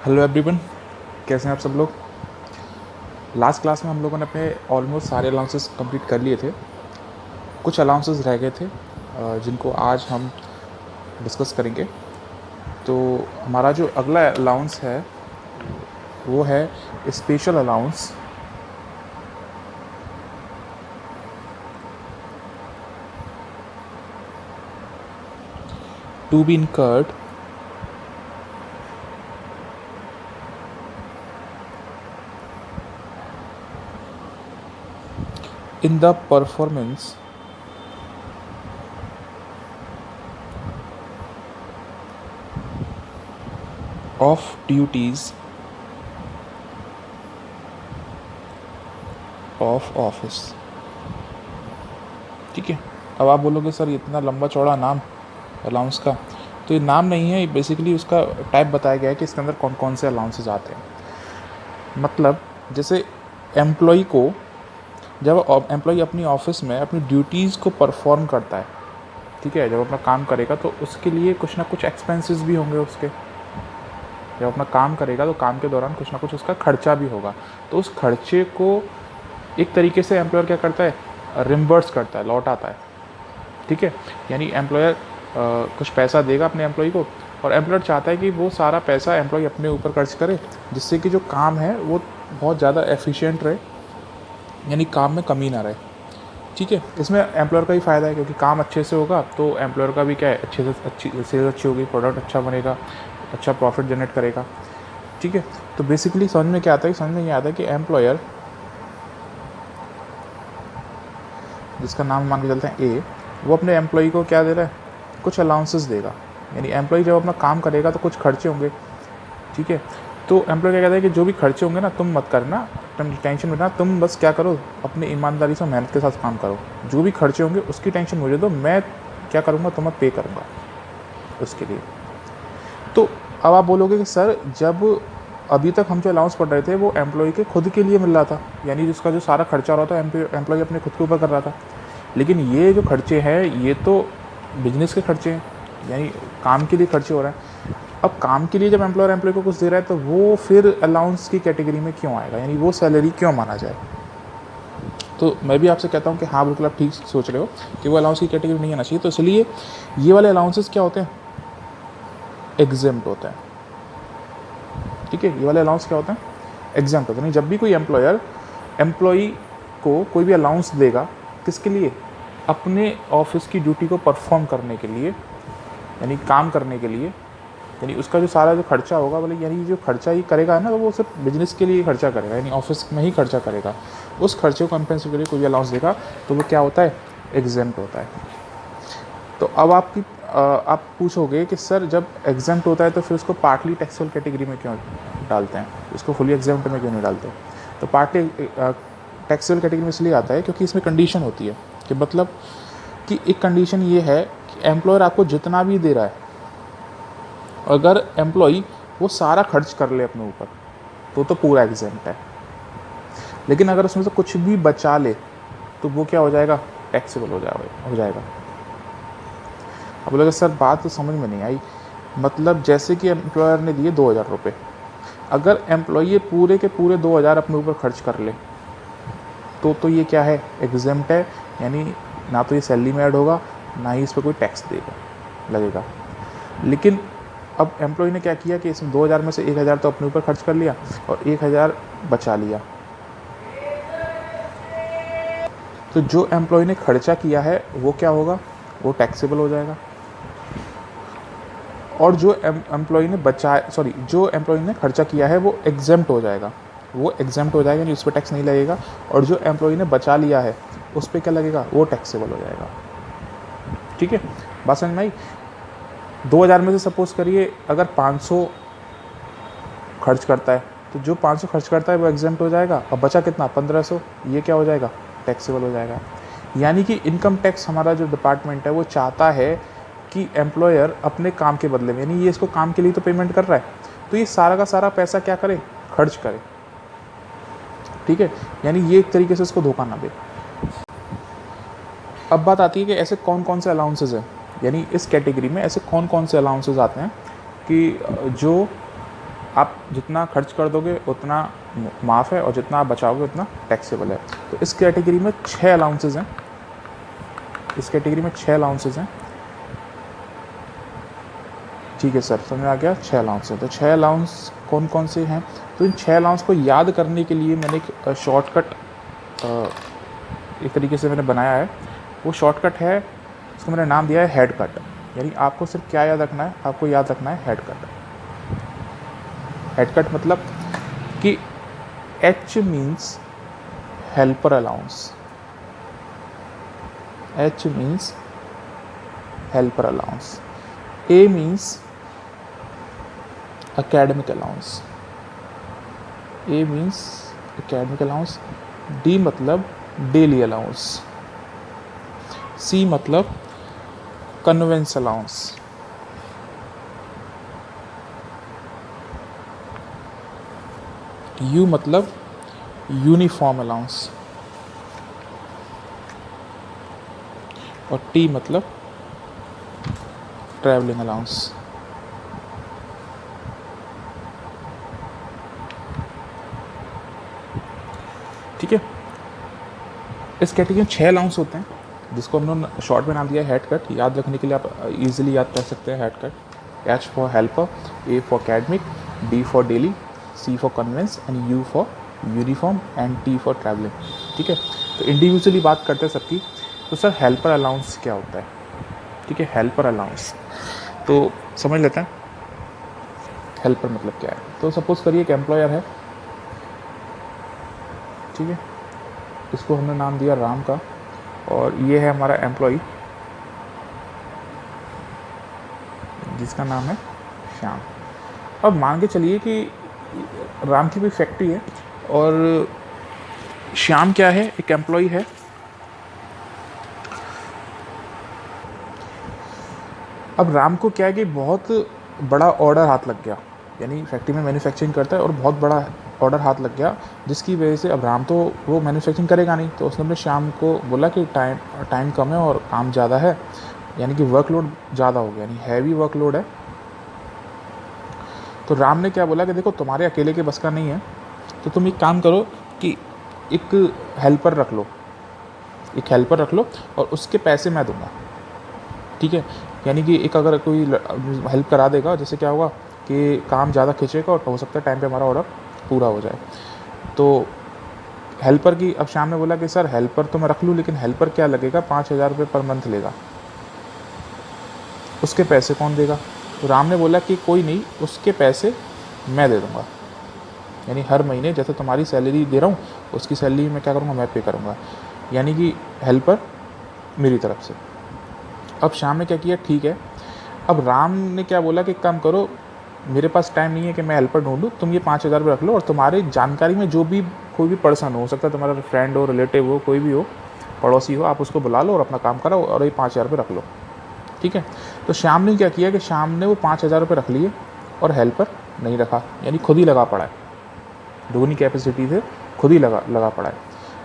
Hello everyone, कैसे हैं आप सब लोग। लास्ट क्लास में हम लोगों ने अपने ऑलमोस्ट सारे अलाउंसेस कंप्लीट कर लिए थे। कुछ अलाउंसेस रह गए थे जिनको आज हम डिस्कस करेंगे। तो हमारा जो अगला अलाउंस है वो है special allowance. To be incurred in the performance of duties of office। ठीक है। अब आप बोलोगे सर इतना लंबा चौड़ा नाम अलाउंस का, तो ये नाम नहीं है, ये बेसिकली उसका टाइप बताया गया है कि इसके अंदर कौन कौन से अलाउंसेस आते हैं। मतलब जैसे एम्प्लॉय को, जब एम्प्लॉय अपनी ऑफिस में अपनी ड्यूटीज़ को परफॉर्म करता है, ठीक है, जब अपना काम करेगा तो उसके लिए कुछ ना कुछ एक्सपेंसेस भी होंगे उसके। जब अपना काम करेगा तो काम के दौरान कुछ ना कुछ उसका खर्चा भी होगा। तो उस खर्चे को एक तरीके से एम्प्लॉयर क्या करता है, रिम्बर्स करता है, लौटाता है। ठीक है, यानी एम्प्लॉयर कुछ पैसा देगा अपने एम्प्लॉय को, और एम्प्लॉयर चाहता है कि वो सारा पैसा एम्प्लॉय अपने ऊपर खर्च करे, जिससे कि जो काम है वो बहुत ज़्यादा एफिशिएंट रहे, यानी काम में कमी ना रहे। ठीक है, इसमें एम्प्लॉयर का ही फ़ायदा है, क्योंकि काम अच्छे से होगा तो एम्प्लॉयर का भी क्या है, अच्छे से अच्छी सेल्स अच्छी होगी, प्रोडक्ट अच्छा बनेगा, अच्छा प्रॉफिट जनरेट करेगा। ठीक है, तो बेसिकली समझ में क्या आता है, समझ में ये आता है कि एम्प्लॉयर, जिसका नाम मान के चलते हैं ए, वो अपने एम्प्लॉय को क्या दे रहा है, कुछ अलाउंसेस देगा। यानी एम्प्लॉय जब अपना काम करेगा तो कुछ खर्चे होंगे। ठीक है, तो एम्प्लॉय क्या कहता है कि जो भी खर्चे होंगे ना, तुम मत करना, तुम टेंशन मत लेना, तुम बस क्या करो, अपनी ईमानदारी से मेहनत के साथ काम करो। जो भी खर्चे होंगे उसकी टेंशन मुझे दो, मैं क्या करूँगा, तुम्हें पे करूँगा उसके लिए। तो अब आप बोलोगे कि सर जब अभी तक हम जो अलाउंस पढ़ रहे थे वो एम्प्लॉय के खुद के लिए मिल रहा था, यानी जिसका जो सारा खर्चा हो रहा था एम्प्लॉय अपने खुद के ऊपर कर रहा था। लेकिन ये जो खर्चे हैं ये तो बिजनेस के खर्चे हैं, यानी काम के लिए खर्चे हो रहे हैं। अब काम के लिए जब एम्प्लॉयर एम्प्लॉय को कुछ दे रहा है तो वो फिर अलाउंस की कैटेगरी में क्यों आएगा, यानी वो सैलरी क्यों माना जाए। तो मैं भी आपसे कहता हूँ कि हाँ बिल्कुल आप ठीक सोच रहे हो कि वो अलाउंस की कैटेगरी नहीं आना चाहिए। तो इसलिए ये वाले अलाउंसेस क्या होते हैं, एग्जेम्प्ट होते हैं। ठीक है, ये वाले अलाउंस क्या होते हैं, एग्जेम्प्ट होते हैं। जब भी कोई एम्प्लॉयर एम्प्लॉई को कोई भी अलाउंस देगा, किसके लिए, अपने ऑफिस की ड्यूटी को परफॉर्म करने के लिए, यानी काम करने के लिए, यानी उसका जो सारा जो खर्चा होगा, बोले यानी जो खर्चा ही करेगा है ना, तो वो सिर्फ बिजनेस के लिए खर्चा करेगा, यानी ऑफिस में ही खर्चा करेगा, उस खर्चे को कंपेंसेट के लिए कोई अलाउंस देगा तो वो क्या होता है, एग्जेम्प्ट होता है। तो अब आप पूछोगे कि सर जब एग्जेम्प्ट होता है तो फिर उसको पार्टली टैक्सेबल कैटेगरी में क्यों डालते हैं, उसको फुली एग्जेम्प्ट में क्यों नहीं डालते। तो पार्टली टैक्सेबल कैटेगरी में इसलिए आता है क्योंकि इसमें कंडीशन होती है, कि मतलब कि एक कंडीशन ये है कि एम्प्लॉयर आपको जितना भी दे रहा है, अगर एम्प्लॉई वो सारा खर्च कर ले अपने ऊपर तो पूरा एग्जेम्प्ट है। लेकिन अगर उसमें से कुछ भी बचा ले तो वो क्या हो जाएगा, टैक्सेबल हो जाएगा। अब बोलेगा सर बात तो समझ में नहीं आई, मतलब जैसे कि एम्प्लॉयर ने दिए 2,000 रुपये, अगर एम्प्लॉई पूरे के पूरे 2,000 अपने ऊपर खर्च कर ले तो ये क्या है, एग्जेम्प्ट है, यानी ना तो ये सैलरी में ऐड होगा, ना ही इस पर कोई टैक्स लगेगा। लेकिन अब एम्प्लॉय ने क्या किया कि इसमें 2,000 में से 1,000 तो अपने ऊपर खर्च कर लिया और 1,000 बचा लिया। तो जो एम्प्लॉय ने खर्चा किया है वो क्या होगा, वो टैक्सेबल हो जाएगा। और जो एम्प्लॉय ने खर्चा किया है वो एग्जेम्प्ट हो जाएगा, यानी उस पर टैक्स नहीं लगेगा। और जो एम्प्लॉय ने बचा लिया है उस पर क्या लगेगा, वो टैक्सेबल हो जाएगा। ठीक है, बात समझ में आई। 2,000 में से सपोज करिए अगर 500 खर्च करता है, तो जो 500 खर्च करता है वो एग्जेम्प्ट हो जाएगा, और बचा कितना, 1,500, ये क्या हो जाएगा, टैक्सेबल हो जाएगा। यानी कि इनकम टैक्स हमारा जो डिपार्टमेंट है वो चाहता है कि एम्प्लॉयर अपने काम के बदले में, यानी ये इसको काम के लिए तो पेमेंट कर रहा है, तो ये सारा का सारा पैसा क्या करे, खर्च करे। ठीक है, यानी ये एक तरीके से इसको धोखा ना दे। अब बात आती है कि ऐसे कौन कौन से अलाउंसेस हैं, यानी इस कैटेगरी में ऐसे कौन कौन से अलाउंसेस आते हैं कि जो आप जितना खर्च कर दोगे उतना माफ़ है, और जितना आप बचाओगे उतना टैक्सेबल है। तो इस कैटेगरी में 6 अलाउंसेज हैं, इस कैटेगरी में 6 अलाउंसेज हैं। ठीक है सर, समझ में आ गया, 6 अलाउंस है। तो 6 अलाउंस कौन कौन से हैं? तो इन 6 अलाउंस को याद करने के लिए मैंने एक शॉर्टकट एक तरीके से मैंने बनाया है। वो शॉर्टकट है, इसको मैंने नाम दिया है हेड कट। यानी आपको सिर्फ क्या याद रखना है? आपको याद रखना है हेड कट। हेड कट मतलब कि H means helper allowance, H means helper allowance, A means academic allowance, A means academic allowance, D मतलब डेली अलाउंस, C मतलब कन्वेंस अलाउंस, U मतलब यूनिफॉर्म अलाउंस, और T मतलब ट्रैवलिंग अलाउंस। ठीक है, इस कैटेगरी में 6 अलाउंस होते हैं, जिसको हमने शॉर्ट में नाम दिया है हेड कट। याद रखने के लिए आप इजीली याद कर सकते हैं head cut. H for helper, A for academic, D for daily, C for conveyance, and U for uniform, and T for travelling. ठीक है, तो इंडिविजुअली बात करते हैं सबकी। तो सर हेल्पर अलाउंस क्या होता है? ठीक है, हेल्पर अलाउंस तो समझ लेते हैं हेल्पर मतलब क्या है। तो सपोज करिए एक एम्प्लॉयर है, ठीक है, इसको हमने नाम दिया राम का, और ये है हमारा एम्प्लॉय जिसका नाम है श्याम। अब मान के चलिए कि राम की भी फैक्ट्री है और श्याम क्या है, एक एम्प्लॉय है। अब राम को क्या है कि बहुत बड़ा ऑर्डर हाथ लग गया, यानी फैक्ट्री में मैन्युफैक्चरिंग करता है और बहुत बड़ा ऑर्डर हाथ लग गया, जिसकी वजह से अब राम तो वो मैन्युफैक्चरिंग करेगा नहीं, तो उसने अपने श्याम को बोला कि टाइम कम है और काम ज़्यादा है, यानी कि वर्कलोड ज़्यादा हो गया, यानी हैवी वर्कलोड है। तो राम ने क्या बोला कि देखो तुम्हारे अकेले के बस का नहीं है, तो तुम एक काम करो कि एक हेल्पर रख लो, एक हेल्पर रख लो और उसके पैसे मैं दूंगा। ठीक है, यानी कि एक अगर कोई हेल्प करा देगा, जैसे क्या होगा कि काम ज़्यादा खींचेगा और हो सकता है टाइम पे हमारा ऑर्डर पूरा हो जाए। तो हेल्पर की, अब श्याम ने बोला कि सर हेल्पर तो मैं रख लूँ, लेकिन हेल्पर क्या लगेगा, 5,000 रुपये पर मंथ लेगा, उसके पैसे कौन देगा? तो राम ने बोला कि कोई नहीं, उसके पैसे मैं दे दूँगा, यानी हर महीने जैसे तुम्हारी सैलरी दे रहा हूँ उसकी सैलरी मैं क्या करूँगा, मैं पे करूँगा, यानी कि हेल्पर मेरी तरफ से। अब श्याम ने क्या किया, ठीक है। अब राम ने क्या बोला कि एक काम करो, मेरे पास टाइम नहीं है कि मैं हेल्पर ढूंढूँ, तुम ये 5,000 रुपये रख लो, और तुम्हारी जानकारी में जो भी कोई भी पर्सन हो सकता है, तुम्हारा फ्रेंड हो, रिलेटिव हो, कोई भी हो, पड़ोसी हो, आप उसको बुला लो और अपना काम कराओ और ये 5,000 रुपये रख लो। ठीक है, तो श्याम ने क्या किया कि श्याम ने वो 5,000 रुपये रख लिए और हेल्पर नहीं रखा, यानी खुद ही लगा पड़ा है, दोनों कैपेसिटी से खुद ही लगा पड़ा है।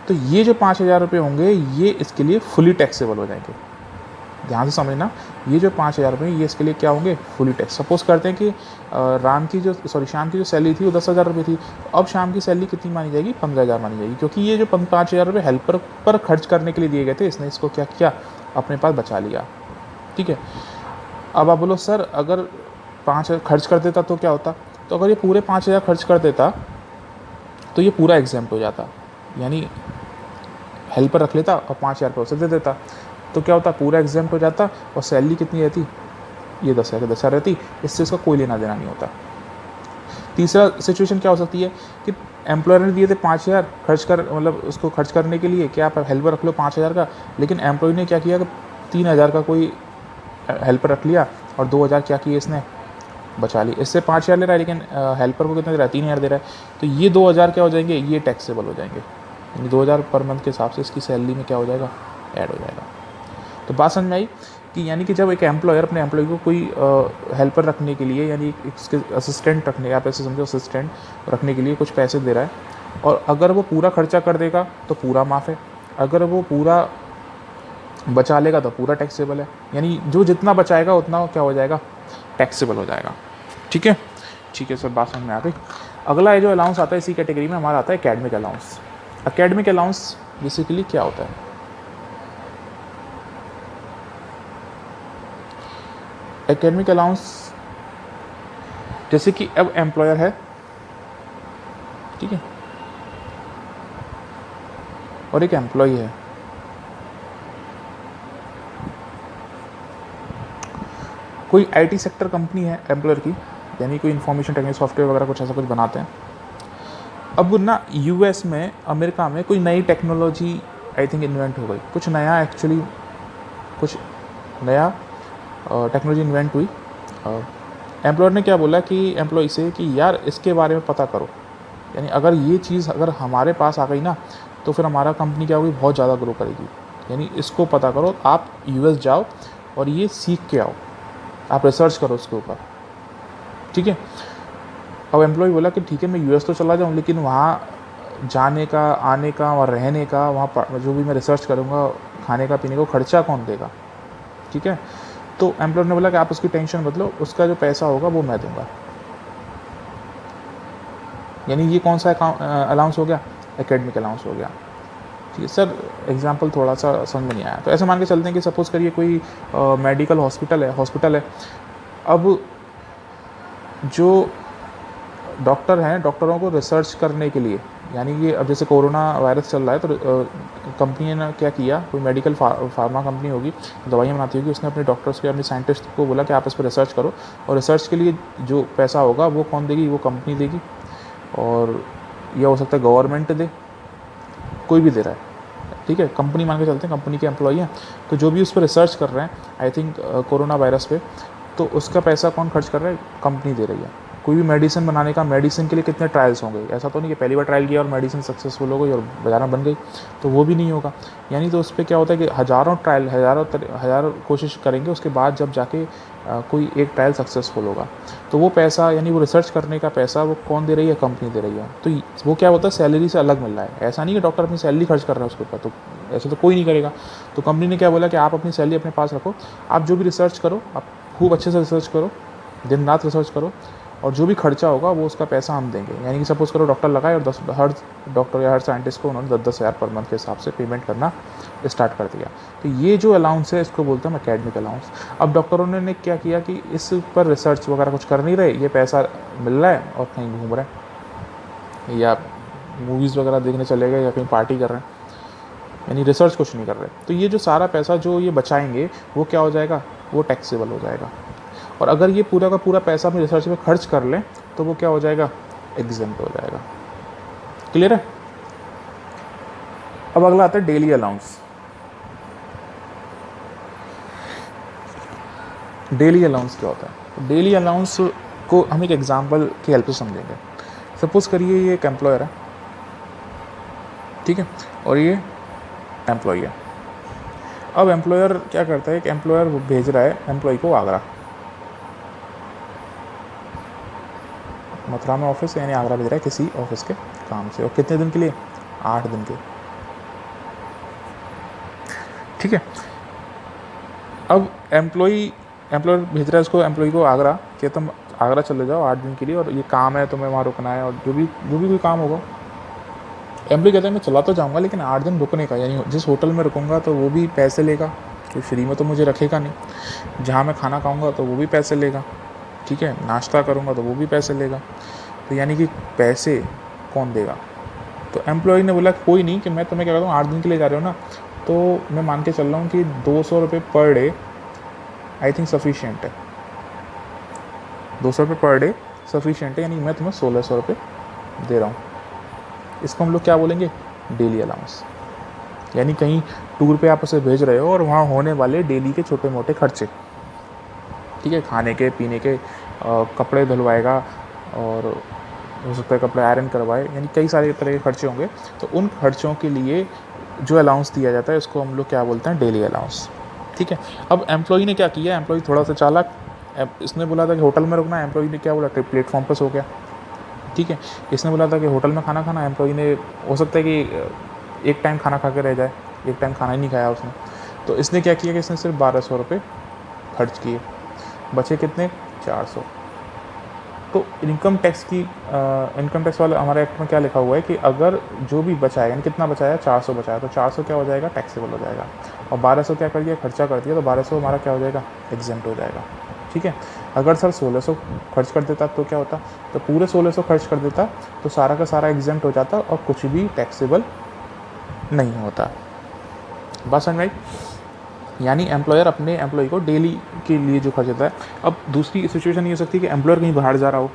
तो ये जो 5,000 रुपये होंगे ये इसके लिए फुली टैक्सेबल हो जाएंगे। ध्यान से समझना, ये जो 5,000 रुपये ये इसके लिए क्या होंगे, फुली टैक्स। सपोज करते हैं कि श्याम की जो सैलरी थी वो 10,000 रुपये थी, तो अब श्याम की सैलरी कितनी मानी जाएगी, 15,000 मानी जाएगी, क्योंकि ये जो 5,000 रुपये हेल्पर पर खर्च करने के लिए दिए गए थे, इसने इसको क्या किया, अपने पास बचा लिया। ठीक है, अब आप बोलो सर अगर 5,000 खर्च कर देता तो क्या होता? तो अगर ये पूरे 5,000 खर्च कर देता तो ये पूरा एग्जाम्प्ट हो जाता, यानी हेल्पर रख लेता और 5,000 रुपये उसे दे देता, तो क्या होता, पूरा एग्जाम्प्ट हो जाता, और सैलरी कितनी रहती, ये 10,000 रहती, इससे इसका कोई लेना देना नहीं होता। तीसरा सिचुएशन क्या हो सकती है कि एम्प्लॉयर ने दिए थे 5,000 खर्च कर, मतलब उसको खर्च करने के लिए, क्या आप हेल्पर रख लो 5,000 का, लेकिन एम्प्लॉय ने क्या किया कि 3,000 का कोई हेल्पर रख लिया और 2,000 क्या किए इसने बचा ली। इससे 5,000 ले रहा है, लेकिन हेल्पर को कितना दे रहा है, 3,000 दे रहा है, तो ये 2,000 क्या हो जाएंगे, ये टैक्सेबल हो जाएंगे, यानी 2,000 पर मंथ के हिसाब से इसकी सैलरी में क्या हो जाएगा, ऐड हो जाएगा। तो बात समझ में आई कि यानी कि जब एक एम्प्लॉयर अपने एम्प्लॉय को कोई हेल्पर रखने के लिए, यानी इसके असिस्टेंट रखने, आप ऐसे समझो असिस्टेंट रखने के लिए कुछ पैसे दे रहा है, और अगर वो पूरा खर्चा कर देगा तो पूरा माफ़ है, अगर वो पूरा बचा लेगा तो पूरा टैक्सेबल है, यानी जो जितना बचाएगा उतना क्या हो जाएगा, टैक्सेबल हो जाएगा। ठीक है, ठीक है सर, बात समझ में आ गई। अगला है जो अलाउंस आता है इसी कैटेगरी में हमारा आता है academic allowance. Academic allowance basically क्या होता है? एकेडमिक अलाउंस जैसे कि अब एम्प्लॉयर है, ठीक है, और एक एम्प्लॉय है। कोई आईटी सेक्टर कंपनी है एम्प्लॉयर की, यानी कोई इन्फॉर्मेशन टेक्नोलॉजी सॉफ्टवेयर वगैरह कुछ ऐसा कुछ बनाते हैं। अब ना यूएस में, अमेरिका में कोई नई टेक्नोलॉजी आई थिंक इन्वेंट हो गई, कुछ नया एक्चुअली, कुछ नया टेक्नोलॉजी इन्वेंट हुई। एम्प्लॉयर ने क्या बोला कि एम्प्लॉय से कि यार इसके बारे में पता करो, यानी अगर ये चीज़ अगर हमारे पास आ गई ना तो फिर हमारा कंपनी क्या होगी, बहुत ज़्यादा ग्रो करेगी, यानी इसको पता करो, आप यूएस जाओ और ये सीख के आओ, आप रिसर्च करो उसके ऊपर, ठीक है। अब एम्प्लॉय बोला कि ठीक है मैं यूएस तो चला जाऊँ, लेकिन वहाँ जाने का, आने का और रहने का, वहाँ जो भी मैं रिसर्च करूँगा, खाने का पीने का खर्चा कौन देगा, ठीक है। तो एम्प्लॉयर ने बोला कि आप उसकी टेंशन मत लो, उसका जो पैसा होगा वो मैं दूंगा। यानी ये कौन सा अलाउंस हो गया, एकेडमिक अलाउंस हो गया, ठीक है सर। एग्जांपल थोड़ा सा समझ में नहीं आया, तो ऐसे मान के चलते हैं कि सपोज़ करिए कोई मेडिकल हॉस्पिटल है। अब जो डॉक्टर हैं, डॉक्टरों को रिसर्च करने के लिए, यानी कि अब जैसे कोरोना वायरस चल रहा है, तो कंपनी ने क्या किया, कोई मेडिकल फार्मा कंपनी होगी, दवाइयाँ बनाती होगी, उसने अपने डॉक्टर्स को, अपने साइंटिस्ट को बोला कि आप इस पर रिसर्च करो, और रिसर्च के लिए जो पैसा होगा वो कौन देगी, वो कंपनी देगी, और यह हो सकता है गवर्नमेंट दे, कोई भी दे रहा है, ठीक है। कंपनी मान के चलते हैं, कंपनी के एम्प्लॉई हैं, तो जो भी उस पर रिसर्च कर रहे हैं आई थिंक कोरोना वायरस पे, तो उसका पैसा कौन खर्च कर रहा है, कंपनी दे रही है। कोई भी मेडिसिन बनाने का, मेडिसिन के लिए कितने ट्रायल्स होंगे, ऐसा तो नहीं कि पहली बार ट्रायल किया और मेडिसिन सक्सेसफुल हो गई और बाजार में बन गई, तो वो भी नहीं होगा। यानी तो उस पर क्या होता है कि हज़ारों ट्रायल, हज़ारों कोशिश करेंगे, उसके बाद जब जाके कोई एक ट्रायल सक्सेसफुल होगा, तो वो पैसा, यानी वो रिसर्च करने का पैसा वो कौन दे रही है, कंपनी दे रही है। तो वो क्या होता है, सैलरी से अलग मिल रहा है। ऐसा नहीं कि डॉक्टर अपनी सैलरी खर्च कर रहा है उसके ऊपर, तो ऐसा तो कोई नहीं करेगा। तो कंपनी ने क्या बोला कि आप अपनी सैलरी अपने पास रखो, आप जो भी रिसर्च करो, आप खूब अच्छे से रिसर्च करो, दिन रात रिसर्च करो, और जो भी खर्चा होगा वो उसका पैसा हम देंगे। यानी कि सपोज़ करो डॉक्टर लगाए और हर डॉक्टर या हर साइंटिस्ट को उन्होंने 10-10 हज़ार पर मंथ के हिसाब से पेमेंट करना स्टार्ट कर दिया। तो ये जो अलाउंस है इसको बोलते हैं एकेडमिक अलाउंस। अब डॉक्टरों ने क्या किया कि इस पर रिसर्च वगैरह कुछ कर नहीं रहे, ये पैसा मिल रहा है और कहीं घूम रहे हैं, या मूवीज़ वगैरह देखने चले गए, या कहीं पार्टी कर रहे हैं, यानी रिसर्च कुछ नहीं कर रहे। तो ये जो सारा पैसा जो ये बचाएंगे वो क्या हो जाएगा, वो टैक्सेबल हो जाएगा। और अगर ये पूरा का पूरा पैसा अपनी रिसर्च में खर्च कर लें तो वो क्या हो जाएगा, एग्जेम्प्ट हो जाएगा। क्लियर है। अब अगला आता है डेली अलाउंस। डेली अलाउंस क्या होता है? डेली अलाउंस को हम एक एग्जांपल की हेल्प से समझेंगे। सपोज़ करिए ये एक एम्प्लॉयर है, ठीक है, और ये एम्प्लॉय है। अब एम्प्लॉयर क्या करता है, एक एम्प्लॉयर भेज रहा है एम्प्लॉय को आगरा, मथुरा में ऑफिस है, यानी आगरा भेज रहा है किसी ऑफिस के काम से, और कितने दिन के लिए, 8 दिन के, ठीक है। अब एम्प्लॉयर भेज रहा है उसको, एम्प्लॉय को आगरा, कि तुम आगरा चले जाओ 8 दिन के लिए, और ये काम है, तुम्हें वहाँ रुकना है, और जो भी कोई काम होगा। एम्प्लॉय कहता है मैं चला तो जाऊँगा, लेकिन 8 दिन रुकने का, यानी जिस होटल में रुकूँगा तो वो भी पैसे लेगा, कि फ्री में तो मुझे रखेगा नहीं, जहाँ मैं खाना खाऊँगा तो वो भी पैसे लेगा, ठीक है, नाश्ता करूँगा तो वो भी पैसे लेगा, तो यानी कि पैसे कौन देगा। तो एम्प्लॉय ने बोला कोई नहीं, कि मैं तुम्हें क्या कहता हूँ, 8 दिन के लिए जा रहे हो ना, तो मैं मान के चल रहा हूँ कि 200 रुपये per day I think sufficient है, 200 रुपये पर डे सफिशिएंट है, यानी मैं तुम्हें 1600 रुपये दे रहा हूँ। इसको हम लोग क्या बोलेंगे, डेली अलाउंस। यानी कहीं टूर पे आप उसे भेज रहे हो और वहाँ होने वाले डेली के छोटे मोटे खर्चे, ठीक है, खाने के, पीने के, कपड़े धुलवाएगा, और हो सकता है कपड़े आयरन करवाए, यानी कई सारे तरह के खर्चे होंगे। तो उन खर्चों के लिए जो अलाउंस दिया जाता है उसको हम लोग क्या बोलते हैं, डेली अलाउंस, ठीक है। अब एम्प्लॉय ने क्या किया, एम्प्लॉय थोड़ा सा चालाक, इसने बोला था कि होटल में रुकना, एम्प्लॉय ने क्या बोला कि प्लेटफॉर्म पर सो गया, ठीक है। इसने बोला था कि होटल में खाना खाना, एम्प्लॉय ने हो सकता है कि एक टाइम खाना खा के रह जाए, एक टाइम खाना ही नहीं खाया उसने। तो इसने क्या किया कि इसने सिर्फ 1200 रुपये खर्च किए, बचे कितने, 400, तो इनकम टैक्स वाला हमारे एक्ट में क्या लिखा हुआ है कि अगर जो भी बचाया, यानी कितना बचाया, 400 बचाया, तो 400 क्या हो जाएगा, टैक्सेबल हो जाएगा। और 1200 क्या कर दिया, खर्चा कर दिया, तो 1200 हमारा क्या हो जाएगा, एग्जेम्प्ट हो जाएगा। ठीक है। अगर सर 1600 खर्च कर देता तो क्या होता, तो पूरे 1600 खर्च कर देता तो सारा का सारा एग्जेम्प्ट हो जाता और कुछ भी टैक्सेबल नहीं होता। बात समझ में आई? यानी एम्प्लॉयर अपने एम्प्लॉय को डेली के लिए जो खर्च देता है। अब दूसरी सिचुएशन ये हो सकती है कि एम्प्लॉयर कहीं बाहर जा रहा हो।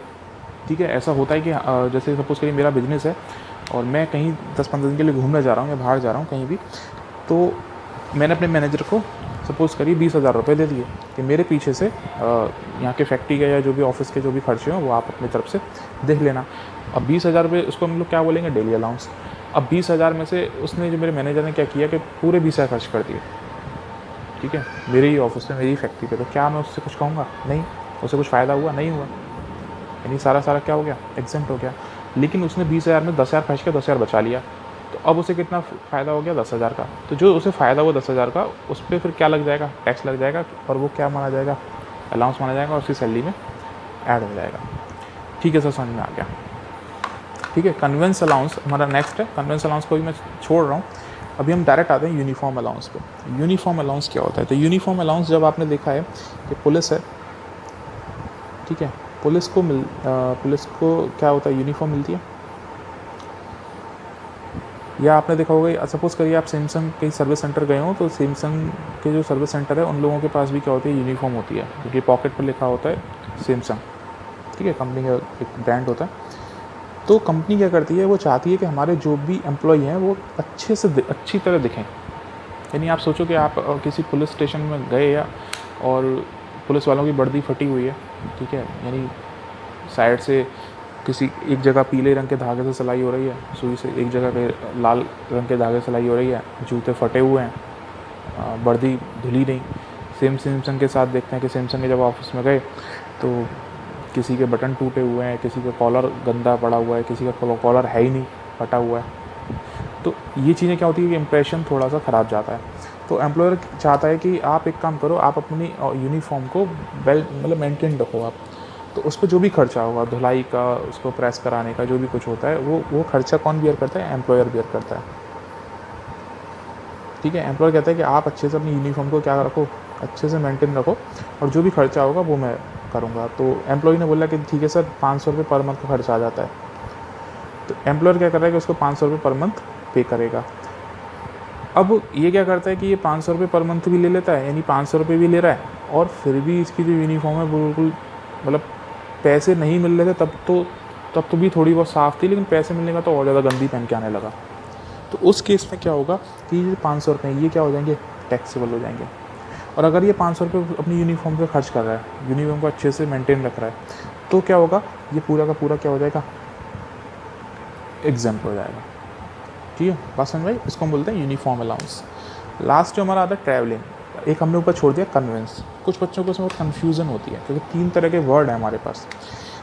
ठीक है, ऐसा होता है कि जैसे सपोज़ करिए मेरा बिजनेस है और मैं कहीं 10-15 दिन के लिए घूमने जा रहा हूँ या बाहर जा रहा हूँ कहीं भी, तो मैंने अपने मैनेजर को सपोज़ करिए 20,000 रुपये दे दिए कि मेरे पीछे से यहाँ के फैक्ट्री के या जो भी ऑफिस के जो भी खर्चे हों वो आप अपनी तरफ से देख लेना। अब 20,000 रुपये उसको हम लोग क्या बोलेंगे, डेली अलाउंस। अब 20,000 में से उसने, जो मेरे मैनेजर ने क्या किया कि पूरे 20,000 खर्च कर दिए। ठीक है, मेरे ही ऑफिस में, मेरी ही फैक्ट्री पे, तो क्या मैं उससे कुछ कहूँगा? नहीं। उससे कुछ फ़ायदा हुआ? नहीं हुआ। यानी सारा क्या हो गया, एग्जेम्प्ट हो गया। लेकिन उसने 20,000 में 10,000 खर्च किया, 10,000 बचा लिया, तो अब उसे कितना फ़ायदा हो गया, 10,000 का। तो जो उसे फ़ायदा हुआ 10,000 का, उस पर फिर क्या लग जाएगा, टैक्स लग जाएगा, और वो क्या माना जाएगा, अलाउंस माना जाएगा और उसकी सैलरी में ऐड हो जाएगा। ठीक है सर, समझ में आ गया? ठीक है, कन्वेंस अलाउंस हमारा नेक्स्ट है। कन्वेंस अलाउंस को भी मैं छोड़ रहा हूँ, अभी हम डायरेक्ट आते हैं यूनिफॉर्म अलाउंस पे। यूनिफॉर्म अलाउंस क्या होता है? तो यूनिफॉर्म अलाउंस जब आपने देखा है कि पुलिस है, ठीक है, पुलिस को क्या होता है, यूनिफॉर्म मिलती है। या आपने देखा होगा, सपोज़ करिए आप सैमसंग के सर्विस सेंटर गए हो, तो सैमसंग के जो सर्विस सेंटर है उन लोगों के पास भी क्या होती है, यूनिफॉर्म होती है, क्योंकि पॉकेट पर लिखा होता है सैमसंग। ठीक है, कंपनी का एक ब्रांड होता है। तो कंपनी क्या करती है, वो चाहती है कि हमारे जो भी एम्प्लॉय हैं वो अच्छी तरह दिखें। यानी आप सोचो कि आप किसी पुलिस स्टेशन में गए या, और पुलिस वालों की वर्दी फटी हुई है, ठीक है, यानी साइड से किसी एक जगह पीले रंग के धागे से सिलाई हो रही है सुई से, एक जगह पे लाल रंग के धागे से सिलाई हो रही है, जूते फटे हुए हैं, वर्दी धुली नहीं। सैमसंग के साथ देखते हैं कि सैमसंग के जब ऑफिस में गए तो किसी के बटन टूटे हुए हैं, किसी का कॉलर गंदा पड़ा हुआ है, किसी का कॉलर है ही नहीं, फटा हुआ है। तो ये चीज़ें क्या होती है कि इम्प्रेशन थोड़ा सा ख़राब जाता है। तो एम्प्लॉयर चाहता है कि आप एक काम करो, आप अपनी यूनिफॉर्म को मतलब मेंटेन रखो आप। तो उस पर जो भी खर्चा होगा, धुलाई का, उसको प्रेस कराने का, जो भी कुछ होता है, वो खर्चा कौन बियर करता है, एम्प्लॉयर बियर करता है। ठीक है, एम्प्लॉयर कहता है कि आप अच्छे से अपनी यूनिफॉर्म को क्या रखो, अच्छे से मेंटेन रखो, और जो भी खर्चा होगा वो मैं करूँगा। तो एम्प्लॉय ने बोला कि ठीक है सर, 500 रुपये पर मंथ का खर्चा आ जाता है। तो एम्प्लॉयर क्या कर रहा है कि उसको 500 रुपये पर मंथ पे करेगा। अब ये क्या करता है कि ये 500 रुपये पर मंथ भी ले लेता है, यानी 500 रुपये भी ले रहा है, और फिर भी इसकी जो यूनिफॉर्म है बिल्कुल, मतलब पैसे नहीं मिल रहे थे तब तो भी थोड़ी बहुत साफ़ थी, लेकिन पैसे मिलने का तो और ज़्यादा गंदी पहन के आने लगा। तो उस केस में क्या होगा कि ये 500 रुपये ये क्या हो जाएंगे, टैक्सेबल हो जाएंगे। और अगर ये 500 रुपये अपनी यूनिफॉर्म पे खर्च कर रहा है, यूनिफॉर्म को अच्छे से मेंटेन रख रहा है, तो क्या होगा, ये पूरा का पूरा क्या हो जाएगा, एग्जेम्प्ट हो जाएगा। ठीक है, बात समझ में आई? इसको हम बोलते हैं यूनिफॉर्म अलाउंस। लास्ट जो हमारा आता है ट्रैवलिंग, एक हमने ऊपर छोड़ दिया कन्वेंस। कुछ बच्चों को इसमें बहुत कन्फ्यूज़न होती है, क्योंकि 3 तरह के वर्ड हैं हमारे पास।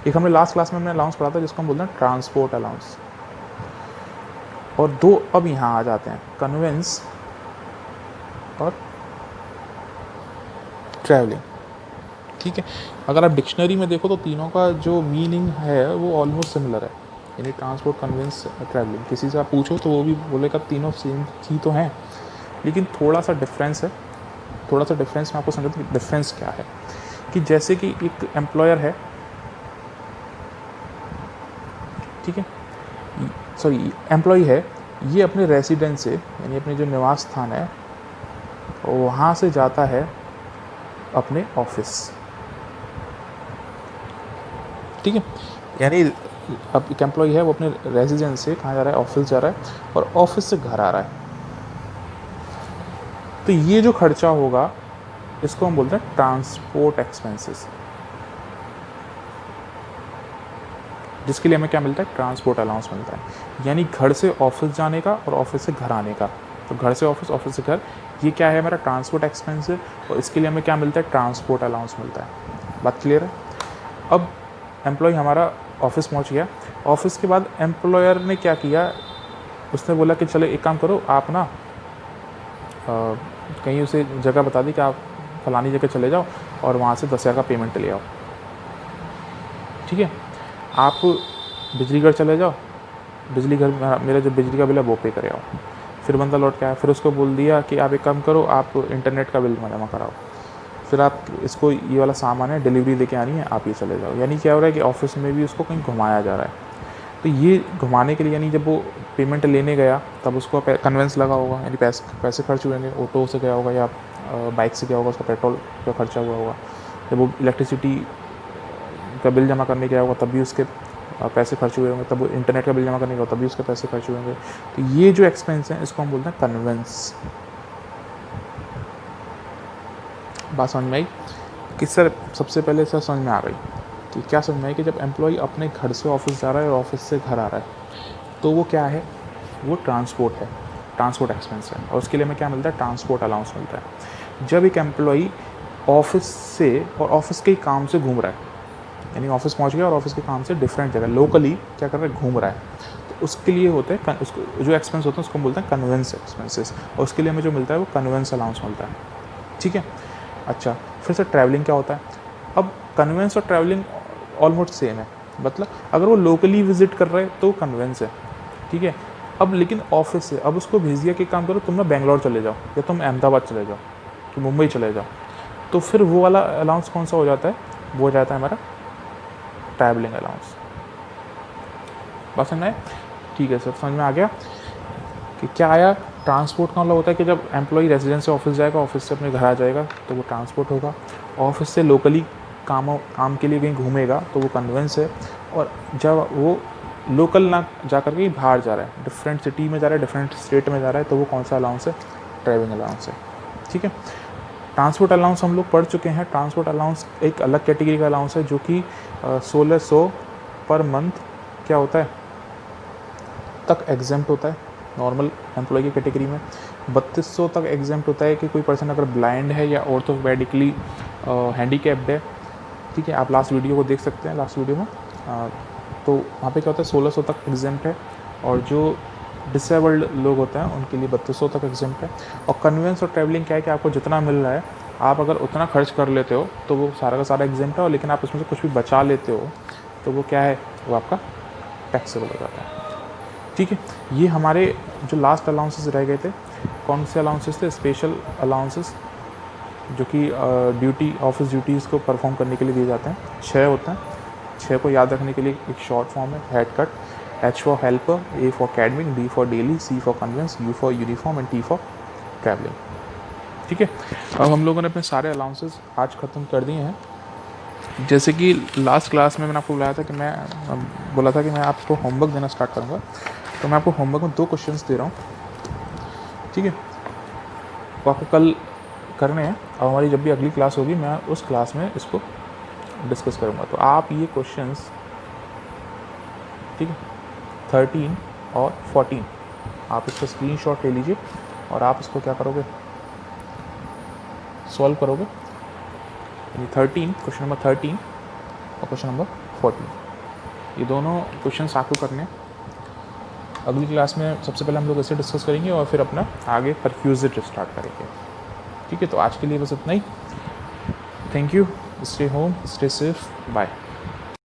एक हमने लास्ट क्लास में हमने अलाउंस पढ़ा था, जिसको हम बोलते हैं ट्रांसपोर्ट अलाउंस, और 2 अब यहाँ आ जाते हैं, कन्वेंस और ट्रैवलिंग। ठीक है, अगर आप डिक्शनरी में देखो तो तीनों का जो मीनिंग है वो ऑलमोस्ट सिमिलर है, यानी ट्रांसपोर्ट, कन्वेंस, ट्रैवलिंग। किसी से आप पूछो तो वो भी बोलेगा तीनों सेम ही तो हैं, लेकिन थोड़ा सा डिफरेंस है। थोड़ा सा डिफरेंस मैं आपको समझाता हूँ डिफरेंस क्या है। कि जैसे कि एक एम्प्लॉयर है, ठीक है, सॉरी एम्प्लॉय है, ये अपने रेसिडेंस से, यानी अपने जो निवास स्थान है वहाँ से जाता है अपने ऑफिस। ठीक है, यानी अब एक एम्प्लॉय है, वो अपने रेजिडेंस से कहाँ जा रहा है, ऑफिस जा रहा है, और ऑफिस से घर आ रहा है। तो ये जो खर्चा होगा इसको हम बोलते हैं ट्रांसपोर्ट एक्सपेंसेस, जिसके लिए हमें क्या मिलता है, ट्रांसपोर्ट अलाउंस मिलता है। यानी घर से ऑफिस जाने का और ऑफिस से घर आने का। तो घर से ऑफिस, ऑफिस से घर, ये क्या है, हमारा ट्रांसपोर्ट एक्सपेंस है, और इसके लिए हमें क्या मिलता है, ट्रांसपोर्ट अलाउंस मिलता है। बात क्लियर है? अब एम्प्लॉय हमारा ऑफिस पहुंच गया। ऑफिस के बाद एम्प्लॉयर ने क्या किया, उसने बोला कि चलो एक काम करो, आप ना कहीं उसे जगह बता दी कि आप फलानी जगह चले जाओ और वहाँ से 10,000 का पेमेंट ले आओ। ठीक है, आप बिजली घर चले जाओ, बिजली घर मेरा जो बिजली का बिल है वो पे करे आओ। फिर बंदा लौट के आया, फिर उसको बोल दिया कि आप एक काम करो, आप इंटरनेट का बिल जमा कराओ। फिर आप इसको ये वाला सामान है, डिलीवरी लेके आनी है, आप ये चले जाओ। यानी क्या हो रहा है कि ऑफिस में भी उसको कहीं घुमाया जा रहा है। तो ये घुमाने के लिए, यानी जब वो पेमेंट लेने गया तब उसको कन्वेंस लगा होगा, यानी पैसे खर्च हुए होंगे, ऑटो से गया होगा या बाइक से गया होगा, उसका पेट्रोल का खर्चा हुआ होगा। जब वो इलेक्ट्रिसिटी का बिल जमा करने गया होगा तब भी उसके पैसे खर्च हुए होंगे, तब वो इंटरनेट का बिल जमा करने गया तब भी उसके पैसे खर्च हुए होंगे। तो ये जो एक्सपेंस है इसको हम बोलते हैं कन्वेंस। बात समझ में आई कि सर सबसे पहले सर समझ में आ गई कि क्या समझ में आई कि जब एम्प्लॉय अपने घर से ऑफिस जा रहा है और ऑफिस से घर आ रहा है तो वो क्या है, वो ट्रांसपोर्ट है, ट्रांसपोर्ट एक्सपेंस है। और उसके लिए हमें क्या मिलता है, ट्रांसपोर्ट अलाउंस मिलता है। जब एक एम्प्लॉय ऑफिस से और ऑफिस के काम से घूम रहा है, यानी ऑफिस पहुंच गया और ऑफिस के काम से डिफरेंट जगह लोकली क्या कर रहा है, घूम रहा है, तो उसके लिए होते हैं उसको जो एक्सपेंस होते हैं उसको हम बोलते हैं कन्वेंस एक्सपेंसेस। और उसके लिए हमें जो मिलता है वो कन्वेंस अलाउंस मिलता है। ठीक है। अच्छा, फिर से ट्रैवलिंग क्या होता है। अब कन्वेंस और ट्रैवलिंग ऑलमोस्ट सेम है। मतलब अगर वो लोकली विजिट कर रहे हैं तो कन्वेंस है, ठीक है। अब लेकिन ऑफिस से अब उसको भेज दिया कि काम करो तुम ना बेंगलोर चले जाओ या तुम अहमदाबाद चले जाओ, तुम मुंबई चले जाओ, तो फिर वो वाला अलाउंस कौन सा हो जाता है, वो हो जाता है हमारा ट्रैवलिंग अलाउंस। बात समझ में आए? ठीक है सर, समझ में आ गया कि क्या आया। ट्रांसपोर्ट का मतलब होता है कि जब एम्प्लॉय रेजिडेंस से ऑफिस जाएगा, ऑफिस से अपने घर आ जाएगा तो वो ट्रांसपोर्ट होगा। ऑफिस से लोकली काम के लिए कहीं घूमेगा तो वो कन्वेंस है। और जब वो लोकल ना जा कर के बाहर जा रहा है, डिफरेंट सिटी में जा रहा है, डिफरेंट स्टेट में जा रहा है, तो वो कौन सा अलाउंस है, ट्रैवलिंग अलाउंस है। ठीक है। ट्रांसपोर्ट अलाउंस हम लोग पढ़ चुके हैं। ट्रांसपोर्ट अलाउंस एक अलग कैटेगरी का अलाउंस है जो कि 1600 पर मंथ क्या होता है तक एग्जेम्प्ट होता है नॉर्मल एम्प्लॉय की कैटेगरी में। 3200 तक एग्जेम्प्ट होता है कि कोई पर्सन अगर ब्लाइंड है या ऑर्थोपेडिकली हैंडीकैप्ड है। ठीक है, आप लास्ट वीडियो को देख सकते हैं, लास्ट वीडियो में तो वहाँ पे क्या होता है 1600 तक एग्जेम्प्ट है। और जो डिसेबल्ड लोग होते हैं उनके लिए 3200 तक एग्जेम्प्ट है। और कन्वेंस और ट्रैवलिंग क्या है कि आपको जितना मिल रहा है आप अगर उतना खर्च कर लेते हो तो वो सारा का सारा एग्जेम्प्ट है। और लेकिन आप उसमें से कुछ भी बचा लेते हो तो वो क्या है, वो आपका टैक्सेबल हो जाता है। ठीक है। ये हमारे जो लास्ट अलाउंसेस रह गए थे, कौन से अलाउंसेस थे, स्पेशल अलाउंसेस जो कि ड्यूटी ऑफिस ड्यूटीज़ को परफॉर्म करने के लिए दिए जाते हैं। 6 होते हैं। 6 को याद रखने के लिए एक शॉर्ट फॉर्म है, head cut, H for helper, A for academic, D for daily, C for conveyance, U for uniform and T for travelling. ठीक है। अब हम लोगों ने अपने सारे अलाउंसेस आज ख़त्म कर दिए हैं। जैसे कि लास्ट क्लास में मैंने आपको बोला था कि मैं आपको होमवर्क देना स्टार्ट करूँगा। तो मैं आपको होमवर्क में 2 क्वेश्चंस दे रहा हूँ। ठीक है, वो आपको कल करने हैं। और हमारी जब भी अगली क्लास होगी मैं उस क्लास में इसको डिस्कस करूँगा। तो आप ये क्वेश्चंस, ठीक है, 13 और 14 आप इसका स्क्रीनशॉट ले लीजिए और आप इसको क्या करोगे, सॉल्व करोगे। यानी 13, क्वेश्चन नंबर 13 और क्वेश्चन नंबर 14, ये दोनों क्वेश्चंस आपको करने हैं। अगली क्लास में सबसे पहले हम लोग ऐसे डिस्कस करेंगे और फिर अपना आगे परक्यूजिट स्टार्ट करेंगे। ठीक है, तो आज के लिए बस इतना ही। Thank you, stay home, stay safe, bye.